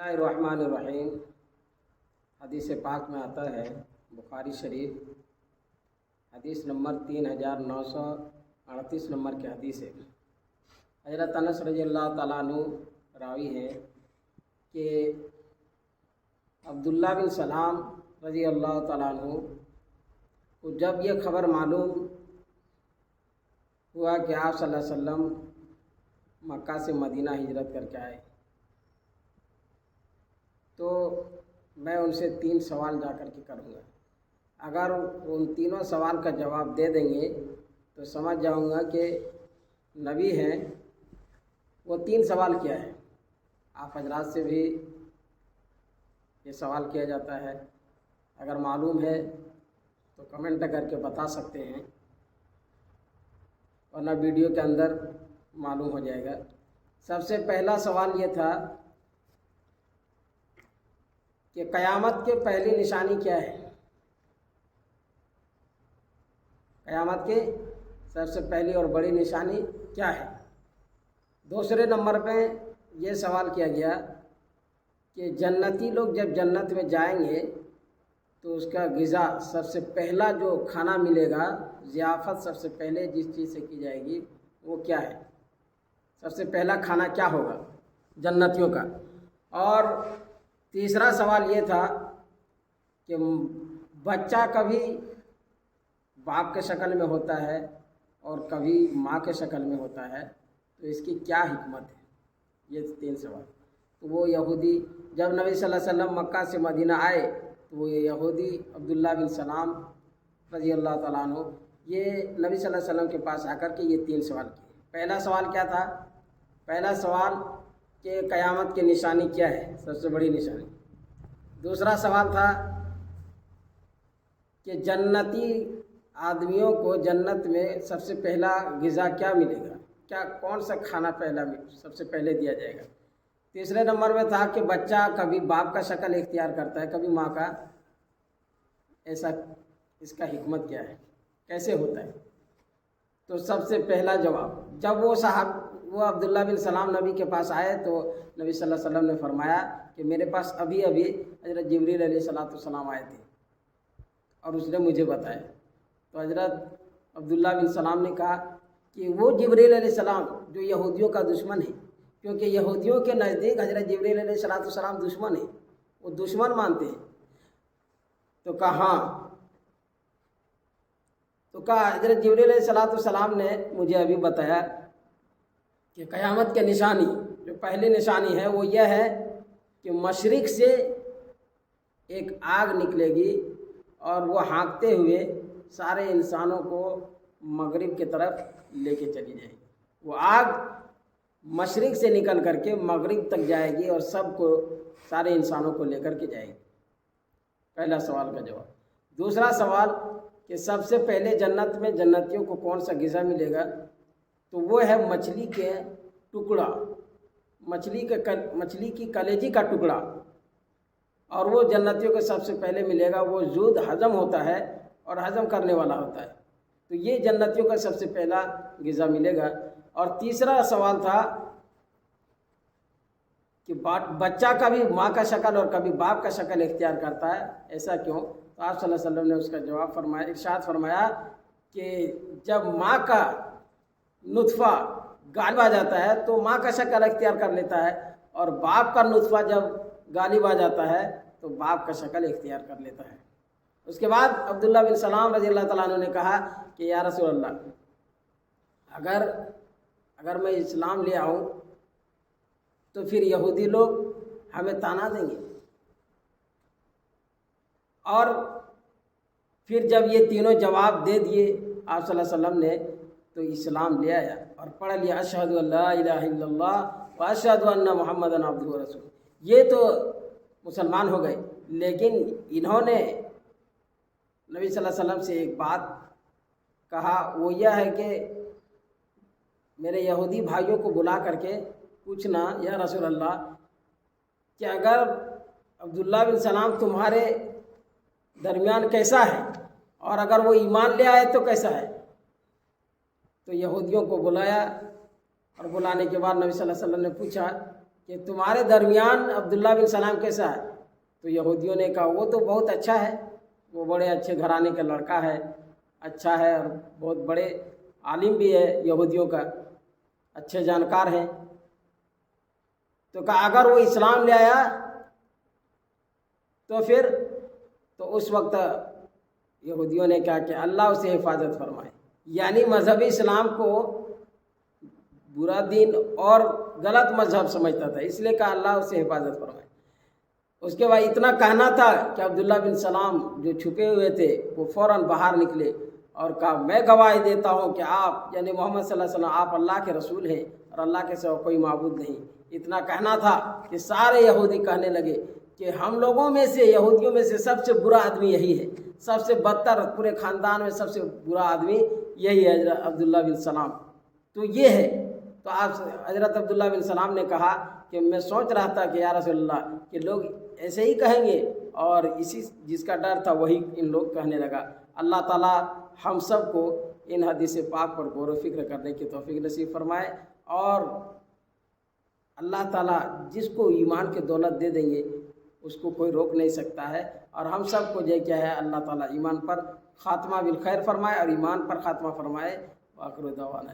الرحمن حدیث پاک میں آتا ہے بخاری شریف حدیث نمبر 3938 نمبر کی حدیث ہے۔ حضرت انس رضی اللہ تعالیٰ عنہ راوی ہیں کہ عبداللہ بن سلام رضی اللہ تعالیٰ عنہ کو جب یہ خبر معلوم ہوا کہ آپ صلی اللہ علیہ وسلم مکہ سے مدینہ ہجرت کر کے آئے تو میں ان سے 3 سوال جا کر کے کروں گا۔ اگر ان تینوں سوال کا جواب دے دیں گے تو سمجھ جاؤں گا کہ نبی ہیں۔ وہ 3 سوال کیا ہے؟ آپ حضرات سے بھی یہ سوال کیا جاتا ہے، اگر معلوم ہے تو کمنٹ کر کے بتا سکتے ہیں، ورنہ ویڈیو کے اندر معلوم ہو جائے گا۔ سب سے پہلا سوال یہ تھا کہ قیامت کے پہلی نشانی کیا ہے؟ قیامت کی سب سے پہلی اور بڑی نشانی کیا ہے؟ دوسرے نمبر پہ یہ سوال کیا گیا کہ جنتی لوگ جب جنت میں جائیں گے تو اس کا غذا سب سے پہلا جو کھانا ملے گا، ضیافت سب سے پہلے جس چیز سے کی جائے گی وہ کیا ہے؟ سب سے پہلا کھانا کیا ہوگا جنتیوں کا؟ اور تیسرا سوال یہ تھا کہ بچہ کبھی باپ کے شکل میں ہوتا ہے اور کبھی ماں کے شکل میں ہوتا ہے، تو اس کی کیا حکمت ہے؟ یہ 3 سوال۔ تو وہ یہودی جب نبی صلی اللہ علیہ وسلم مکہ سے مدینہ آئے تو وہ یہودی عبداللہ بن سلام رضی اللہ تعالیٰ عنہ یہ نبی صلی اللہ علیہ وسلم کے پاس آ کر کے یہ 3 سوال کیے۔ پہلا سوال کیا تھا؟ پہلا سوال کہ قیامت کی نشانی کیا ہے، سب سے بڑی نشانی۔ دوسرا سوال تھا کہ جنتی آدمیوں کو جنت میں سب سے پہلا غذا کیا ملے گا، کیا کون سا کھانا سب سے پہلے دیا جائے گا۔ تیسرے نمبر میں تھا کہ بچہ کبھی باپ کا شکل اختیار کرتا ہے کبھی ماں کا، ایسا اس کا حکمت کیا ہے، کیسے ہوتا ہے؟ تو سب سے پہلا جواب جب وہ عبداللہ بن سلام نبی کے پاس آئے تو نبی صلی اللہ علیہ وسلم نے فرمایا کہ میرے پاس ابھی حضرت جبریل علیہ السلام آئے تھے اور اس نے مجھے بتایا۔ تو حضرت عبداللہ بن سلام نے کہا کہ وہ جبریل علیہ السلام جو یہودیوں کا دشمن ہے، کیونکہ یہودیوں کے نزدیک حضرت جبریل علیہ السلام دشمن ہے، وہ دشمن مانتے ہیں۔ تو کہا ہاں، تو کہا حضرت جبریل علیہ السلام نے مجھے ابھی بتایا کہ قیامت کی نشانی جو پہلی نشانی ہے وہ یہ ہے کہ مشرق سے ایک آگ نکلے گی اور وہ ہانکتے ہوئے سارے انسانوں کو مغرب کی طرف لے کے چلی جائے گی۔ وہ آگ مشرق سے نکل کر کے مغرب تک جائے گی اور سب کو سارے انسانوں کو لے کر کے جائے گی۔ پہلا سوال کا جواب۔ دوسرا سوال کہ سب سے پہلے جنت میں جنتیوں کو کون سا غذا ملے گا، تو وہ ہے مچھلی کے ٹکڑا، مچھلی کی کلیجی کا ٹکڑا، اور وہ جنتیوں کو سب سے پہلے ملے گا۔ وہ زود ہضم ہوتا ہے اور ہضم کرنے والا ہوتا ہے، تو یہ جنتیوں کا سب سے پہلا غذا ملے گا۔ اور تیسرا سوال تھا کہ بچہ کبھی ماں کا شکل اور کبھی باپ کا شکل اختیار کرتا ہے، ایسا کیوں؟ تو آپ صلی اللہ علیہ وسلم نے اس کا جواب ارشاد فرمایا کہ جب ماں کا نطفہ غالب آ جاتا ہے تو ماں کا شکل اختیار کر لیتا ہے، اور باپ کا نطفہ جب غالب آ جاتا ہے تو باپ کا شکل اختیار کر لیتا ہے۔ اس کے بعد عبداللہ بن سلام رضی اللہ تعالیٰ عنہ نے کہا کہ یا رسول اللہ، اگر میں اسلام لے آؤں تو پھر یہودی لوگ ہمیں طعنہ دیں گے۔ اور پھر جب یہ تینوں جواب دے دیے آپ صلی اللہ علیہ وسلم نے تو اسلام لے آیا اور پڑھ لیا اشہد ان لا الہ الا اللہ و اشہد ان محمد عبدہ و رسولہ۔ یہ تو مسلمان ہو گئے، لیکن انہوں نے نبی صلی اللہ علیہ وسلم سے ایک بات کہا، وہ یہ ہے کہ میرے یہودی بھائیوں کو بلا کر کے پوچھنا یا رسول اللہ کہ اگر عبداللہ بن سلام تمہارے درمیان کیسا ہے، اور اگر وہ ایمان لے آئے تو کیسا ہے؟ تو یہودیوں کو بلایا اور بلانے کے بعد نبی صلی اللہ علیہ وسلم نے پوچھا کہ کہ تمہارے درمیان عبداللہ بن سلام کیسا ہے؟ تو یہودیوں نے کہا وہ تو بہت اچھا ہے، وہ بڑے اچھے گھرانے کا لڑکا ہے، اچھا ہے اور بہت بڑے عالم بھی ہے یہودیوں کا، اچھے جانکار ہیں۔ تو کہا اگر وہ اسلام لے آیا تو پھر تو اس وقت یہودیوں نے کہا کہ اللہ اسے حفاظت فرمائے، یعنی مذہبی اسلام کو برا دین اور غلط مذہب سمجھتا تھا، اس لیے کہا اللہ اسے حفاظت فرمائے۔ اس کے بعد اتنا کہنا تھا کہ عبداللہ بن سلام جو چھپے ہوئے تھے وہ فوراً باہر نکلے اور کہا میں گواہی دیتا ہوں کہ آپ یعنی محمد صلی اللہ علیہ وسلم آپ اللہ کے رسول ہیں اور اللہ کے سوا کوئی معبود نہیں۔ اتنا کہنا تھا کہ سارے یہودی کہنے لگے کہ ہم لوگوں میں سے یہودیوں میں سے سب سے برا آدمی یہی ہے، سب سے بدتر پورے خاندان میں سب سے برا آدمی یہی ہے حضرت عبداللہ بن سلام۔ تو یہ ہے، تو آپ حضرت عبداللہ بن سلام نے کہا کہ میں سوچ رہا تھا کہ یا رسول اللہ کہ لوگ ایسے ہی کہیں گے، اور اسی جس کا ڈر تھا وہی ان لوگ کہنے لگا۔ اللہ تعالیٰ ہم سب کو ان حدیث پاک پر غور و فکر کرنے کی توفیق نصیب فرمائے، اور اللہ تعالیٰ جس کو ایمان کی دولت دے دیں گے اس کو کوئی روک نہیں سکتا ہے، اور ہم سب کو کیا ہے اللہ تعالیٰ ایمان پر خاتمہ بالخیر فرمائے اور ایمان پر خاتمہ فرمائے۔ وآخر دعوانا